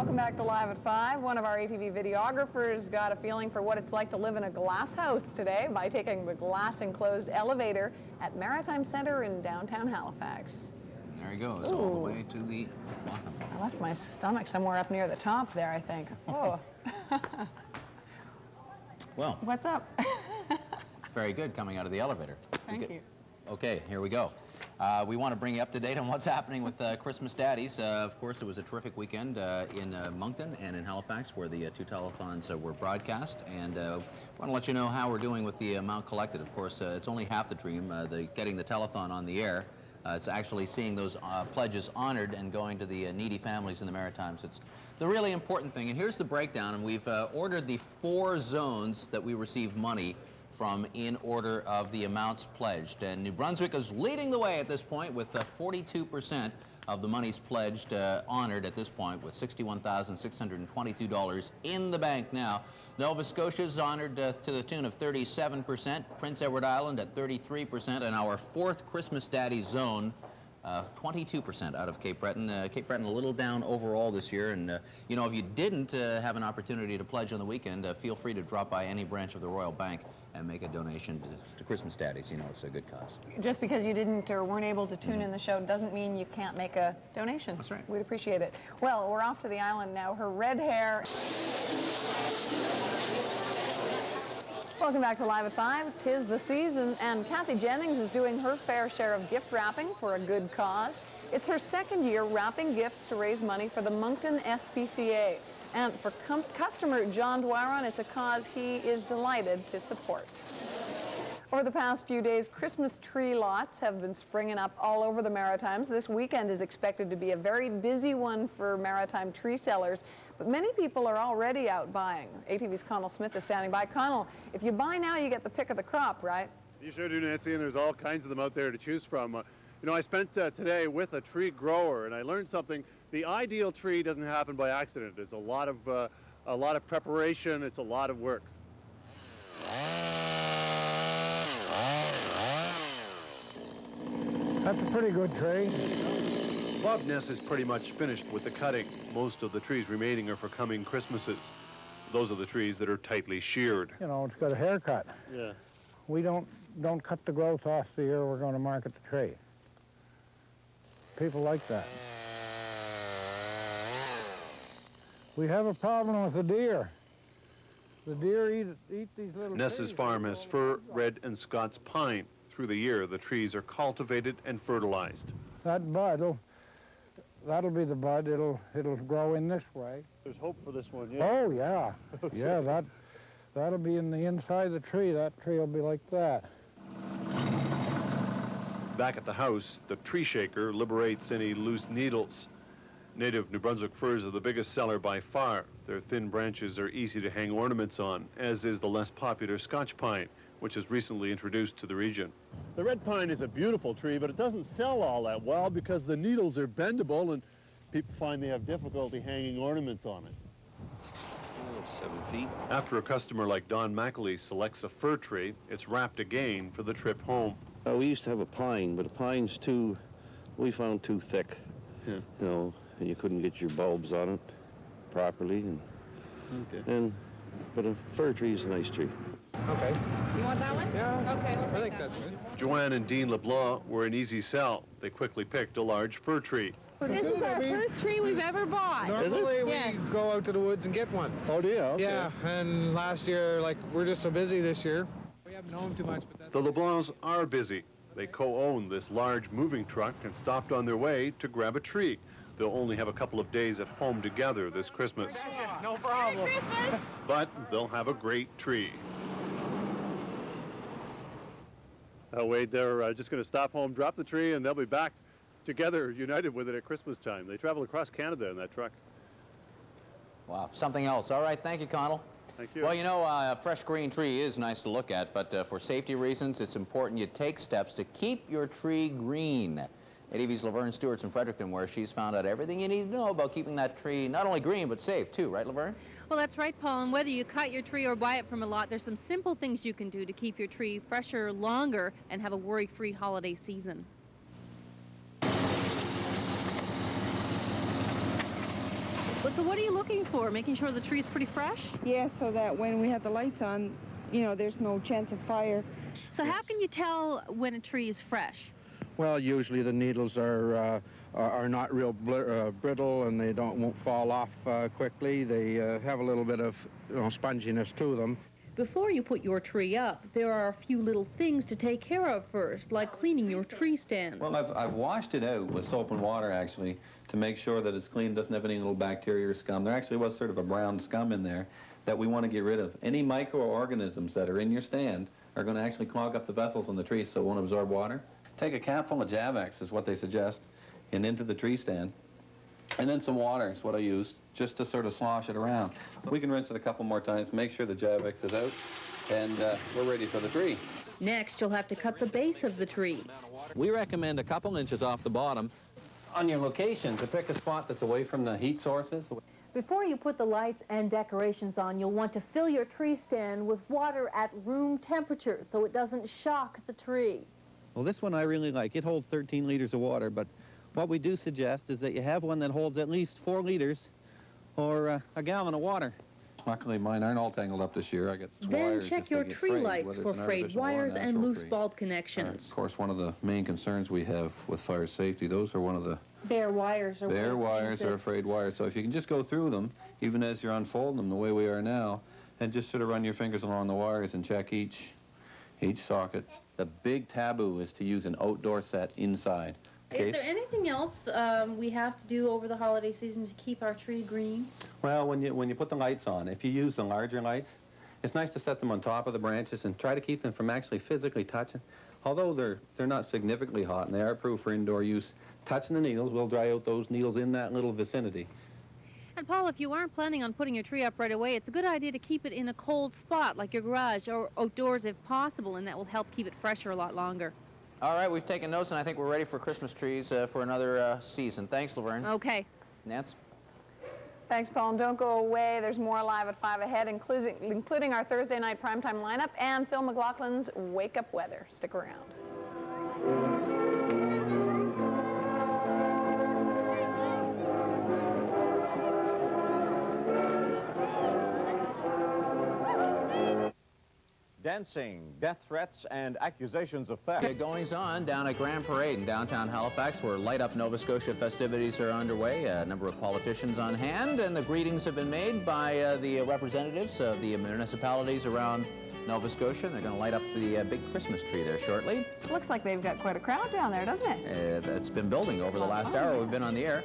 Welcome back to Live at 5. One of our ATV videographers got a feeling for what it's like to live in a glass house today by taking the glass-enclosed elevator at Maritime Center in downtown Halifax. There he goes, all the way to the bottom. I left my stomach somewhere up near the top there, I think. Oh. Well. What's up? Very good coming out of the elevator. Thank you. Okay, here we go. We want to bring you up to date on what's happening with Christmas Daddies. Of course, it was a terrific weekend in Moncton and in Halifax where the two telethons were broadcast. And I want to let you know how we're doing with the amount collected. Of course, it's only half the dream, getting the telethon on the air. It's actually seeing those pledges honored and going to the needy families in the Maritimes. It's the really important thing. And here's the breakdown. And we've ordered the 4 zones that we receive money from in order of the amounts pledged. And New Brunswick is leading the way at this point with 42% of the monies pledged honored at this point, with $61,622 in the bank now. Nova Scotia is honored to the tune of 37%, Prince Edward Island at 33%, and our 4th Christmas Daddy zone 22% out of Cape Breton. Cape Breton a little down overall this year, and you know, if you didn't have an opportunity to pledge on the weekend, feel free to drop by any branch of the Royal Bank and make a donation to Christmas Daddies. You know, it's a good cause. Just because you didn't or weren't able to tune in the show doesn't mean you can't make a donation. That's right. We'd appreciate it. Well, we're off to the island now. Her red hair. Welcome back to Live at 5. 'Tis the season, and Kathy Jennings is doing her fair share of gift wrapping for a good cause. It's her 2nd year wrapping gifts to raise money for the Moncton SPCA. And for customer John Dwyron, it's a cause he is delighted to support. Over the past few days, Christmas tree lots have been springing up all over the Maritimes. This weekend is expected to be a very busy one for Maritime tree sellers, but many people are already out buying. ATV's Connell Smith is standing by. Connell, if you buy now, you get the pick of the crop, right? You sure do, Nancy, and there's all kinds of them out there to choose from. You know, I spent today with a tree grower, and I learned something. The ideal tree doesn't happen by accident. There's a lot of preparation. It's a lot of work. That's a pretty good tree. Bob Ness is pretty much finished with the cutting. Most of the trees remaining are for coming Christmases. Those are the trees that are tightly sheared. You know, it's got a haircut. Yeah. We don't cut the growth off the year we're going to market the tree. People like that. We have a problem with the deer. The deer eat these little Ness's trees. farm has fir, red, and Scots pine. Through the year, the trees are cultivated and fertilized. That bud, that'll be the bud. It'll grow in this way. There's hope for this one, yeah. Oh, yeah. Yeah, that'll be in the inside of the tree. That tree will be like that. Back at the house, the tree shaker liberates any loose needles. Native New Brunswick firs are the biggest seller by far. Their thin branches are easy to hang ornaments on, as is the less popular Scotch pine, which is recently introduced to the region. The red pine is a beautiful tree, but it doesn't sell all that well because the needles are bendable and people find they have difficulty hanging ornaments on it. 7 feet. After a customer like Don McAlee selects a fir tree, it's wrapped again for the trip home. We used to have a pine, but the pine's we found too thick. Yeah. You know, and you couldn't get your bulbs on it properly. But a fir tree is a nice tree. Okay. You want that one? Yeah. Okay, we'll I think that's good. Joanne and Dean LeBlanc were an easy sell. They quickly picked a large fir tree. This is our first tree we've ever bought. Normally we Yes. go out to the woods and get one. Oh, do you? Okay. Yeah, and last year, we're just so busy this year. We haven't known too much, but that's... The LeBlancs are busy. They co-own this large moving truck and stopped on their way to grab a tree. They'll only have a couple of days at home together this Christmas. No problem. Merry Christmas! But they'll have a great tree. Wade, they're just going to stop home, drop the tree, and they'll be back together, united with it at Christmas time. They travel across Canada in that truck. Wow, something else. All right, thank you, Connell. Thank you. Well, you know, a fresh green tree is nice to look at, but for safety reasons, it's important you take steps to keep your tree green. ATV's Laverne Stewart's in Fredericton, where she's found out everything you need to know about keeping that tree not only green, but safe, too. Right, Laverne? Well, that's right, Paul. And whether you cut your tree or buy it from a lot, there's some simple things you can do to keep your tree fresher longer and have a worry-free holiday season. So what are you looking for? Making sure the tree's pretty fresh? Yeah, so that when we have the lights on, you know, there's no chance of fire. So how can you tell when a tree is fresh? Well, usually the needles are not real brittle, and they won't fall off quickly. They have a little bit of sponginess to them. Before you put your tree up, there are a few little things to take care of first, like cleaning your tree stand. Well, I've washed it out with soap and water, actually, to make sure that it's clean, doesn't have any little bacteria or scum. There actually was sort of a brown scum in there that we want to get rid of. Any microorganisms that are in your stand are going to actually clog up the vessels in the tree so it won't absorb water. Take a cap full of Javex, is what they suggest, and into the tree stand. And then some water is what I use, just to sort of slosh it around. We can rinse it a couple more times, make sure the Javex is out, and we're ready for the tree. Next, you'll have to cut the base of the tree. We recommend a couple inches off the bottom. On your location, to pick a spot that's away from the heat sources. Before you put the lights and decorations on, you'll want to fill your tree stand with water at room temperature so it doesn't shock the tree. Well, this one I really like. It holds 13 liters of water, but what we do suggest is that you have one that holds at least 4 liters or a gallon of water. Luckily, mine aren't all tangled up this year. I got Then wires check if they your get tree frayed, lights whether for it's an frayed artificial or a wires and natural loose tree. bulb connections. Of course, one of the main concerns we have with fire safety, those are one of the Bare wires are bare wires or frayed wires. So if you can just go through them, even as you're unfolding them the way we are now, and just sort of run your fingers along the wires and check each socket. The big taboo is to use an outdoor set inside. Is there anything else we have to do over the holiday season to keep our tree green? Well, when you put the lights on, if you use the larger lights, it's nice to set them on top of the branches and try to keep them from actually physically touching. Although they're not significantly hot and they are approved for indoor use, touching the needles will dry out those needles in that little vicinity. And Paul, if you aren't planning on putting your tree up right away, it's a good idea to keep it in a cold spot, like your garage or outdoors if possible, and that will help keep it fresher a lot longer. All right, we've taken notes, and I think we're ready for Christmas trees for another season. Thanks, Laverne. Okay. Nance? Thanks, Paul. And don't go away. There's more Live at 5 ahead, including our Thursday night primetime lineup and Phil McLaughlin's Wake Up Weather. Stick around. Dancing, death threats, and accusations of theft. Goings on down at Grand Parade in downtown Halifax, where Light Up Nova Scotia festivities are underway. A number of politicians on hand, and the greetings have been made by the representatives of the municipalities around Nova Scotia. They're going to light up the big Christmas tree there shortly. Looks like they've got quite a crowd down there, doesn't it? It's been building over the last hour we've been on the air.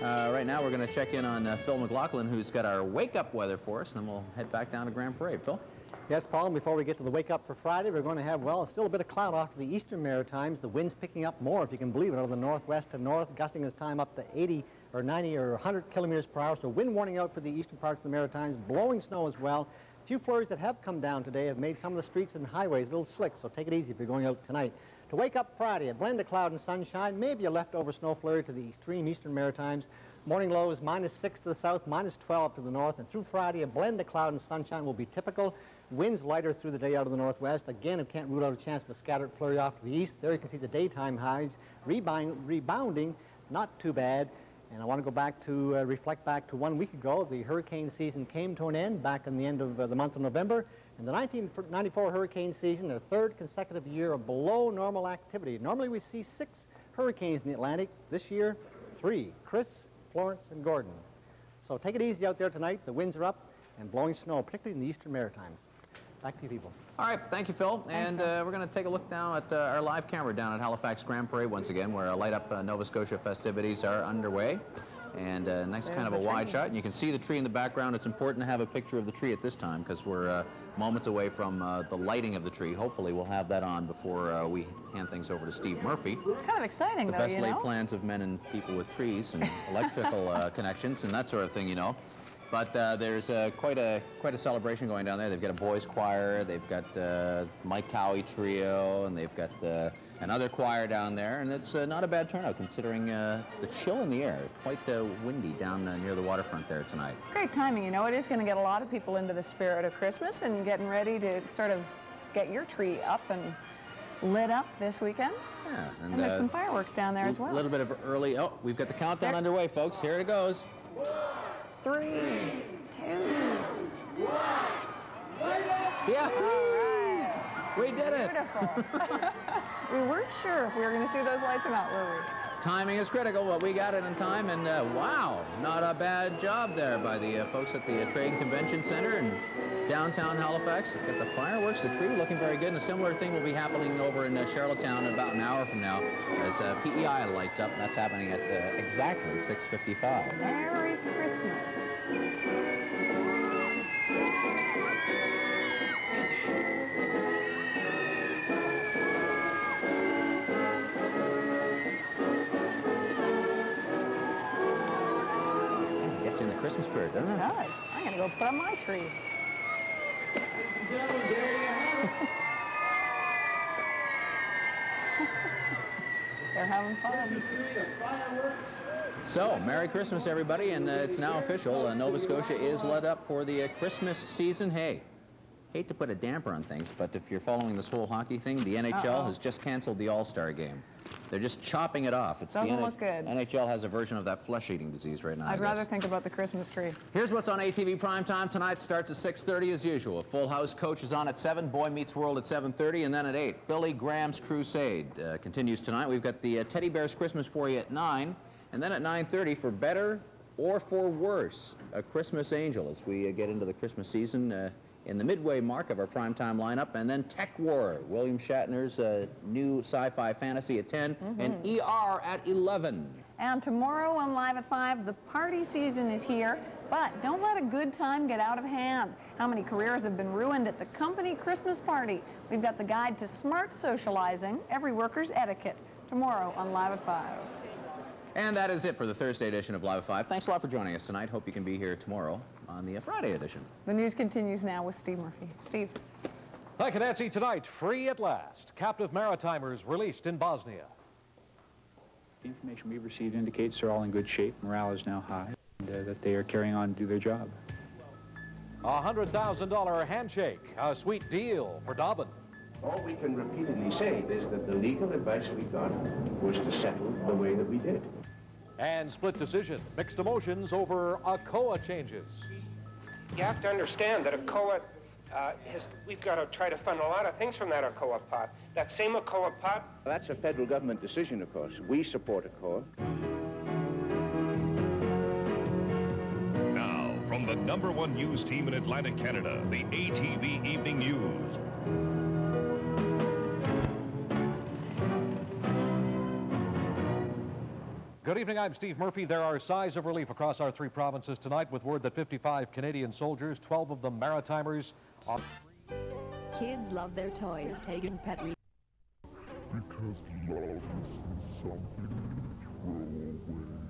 Right now we're going to check in on Phil McLaughlin, who's got our wake-up weather for us, and then we'll head back down to Grand Parade. Phil? Yes, Paul, and before we get to the wake up for Friday, we're going to have, well, still a bit of cloud off to the eastern Maritimes. The wind's picking up more, if you can believe it, out of the northwest to north, gusting this time up to 80 or 90 or 100 kilometers per hour. So wind warning out for the eastern parts of the Maritimes, blowing snow as well. A few flurries that have come down today have made some of the streets and highways a little slick, so take it easy if you're going out tonight. To wake up Friday, a blend of cloud and sunshine, maybe a leftover snow flurry to the extreme eastern Maritimes. Morning lows -6 to the south, -12 to the north, and through Friday, a blend of cloud and sunshine will be typical. Winds lighter through the day out of the northwest. Again, we can't rule out a chance of a scattered flurry off to the east. There you can see the daytime highs rebounding, not too bad. And I want to go back to reflect back to 1 week ago. The hurricane season came to an end back in the end of the month of November. And the 1994 hurricane season, their third consecutive year of below normal activity. Normally we see 6 hurricanes in the Atlantic. This year, 3. Chris, Florence, and Gordon. So take it easy out there tonight. The winds are up and blowing snow, particularly in the eastern Maritimes. Back to you, people. All right, thank you, Phil. And we're going to take a look now at our live camera down at Halifax Grand Parade once again, where Light Up Nova Scotia festivities are underway. And nice kind of a wide shot. And you can see the tree in the background. It's important to have a picture of the tree at this time because we're moments away from the lighting of the tree. Hopefully we'll have that on before we hand things over to Steve Murphy. Kind of exciting, the though, best laid plans of men and people with trees and electrical connections and that sort of thing, you know. But there's quite a celebration going down there. They've got a boys' choir, they've got Mike Cowie Trio, and they've got another choir down there. And it's not a bad turnout considering the chill in the air. Quite windy down near the waterfront there tonight. Great timing, you know. It is going to get a lot of people into the spirit of Christmas and getting ready to sort of get your tree up and lit up this weekend. Yeah, and there's some fireworks down there as well. A little bit of early, we've got the countdown underway, folks. Here it goes. 3, 2, 1. Yeah. All right. We did it. Beautiful. We weren't sure if we were going to see those lights come out, were we? Timing is critical, but we got it in time, and wow, not a bad job there by the folks at the Trade and Convention Center in downtown Halifax. They've got the fireworks, the tree looking very good, and a similar thing will be happening over in Charlottetown in about an hour from now as PEI lights up. That's happening at exactly 6:55. Merry Christmas. Gets you in the Christmas spirit, doesn't it? It does. I'm going to go put on my tree. They're having fun. So, Merry Christmas, everybody, and it's now official. Nova Scotia is led up for the Christmas season. Hey, hate to put a damper on things, but if you're following this whole hockey thing, the NHL has just canceled the All-Star game. They're just chopping it off. Doesn't look good. NHL has a version of that flesh-eating disease right now. I'd rather think about the Christmas tree. Here's what's on ATV Primetime tonight. Starts at 6:30 as usual. Full House Coach is on at 7. Boy Meets World at 7:30, and then at 8. Billy Graham's Crusade continues tonight. We've got the Teddy Bears Christmas for you at 9, and then at 9:30 for better or for worse, a Christmas Angel as we get into the Christmas season. In the midway mark of our primetime lineup, and then Tech War, William Shatner's new sci-fi fantasy at 10, and ER at 11. And tomorrow on Live at 5, the party season is here, but don't let a good time get out of hand. How many careers have been ruined at the company Christmas party? We've got the guide to smart socializing, every worker's etiquette, tomorrow on Live at 5. And that is it for the Thursday edition of Live at 5. Thanks a lot for joining us tonight. Hope you can be here tomorrow on the Friday edition. The news continues now with Steve Murphy. Steve. Thank you, Nancy. Tonight, free at last. Captive maritimers released in Bosnia. The information we've received indicates they're all in good shape. Morale is now high, and that they are carrying on to do their job. A $100,000 handshake, a sweet deal for Dobbin. All we can repeatedly say is that the legal advice we got was to settle the way that we did. And split decision, mixed emotions over ACOA changes. You have to understand that ACOA, we've got to try to fund a lot of things from that ACOA pot. That same ACOA pot. That's a federal government decision, of course. We support ACOA. Now, from the #1 news team in Atlantic Canada, the ATV Evening News. Good evening, I'm Steve Murphy. There are sighs of relief across our 3 provinces tonight with word that 55 Canadian soldiers, 12 of them maritimers, are free. Kids love their toys. Taking pet because love is something you throw away.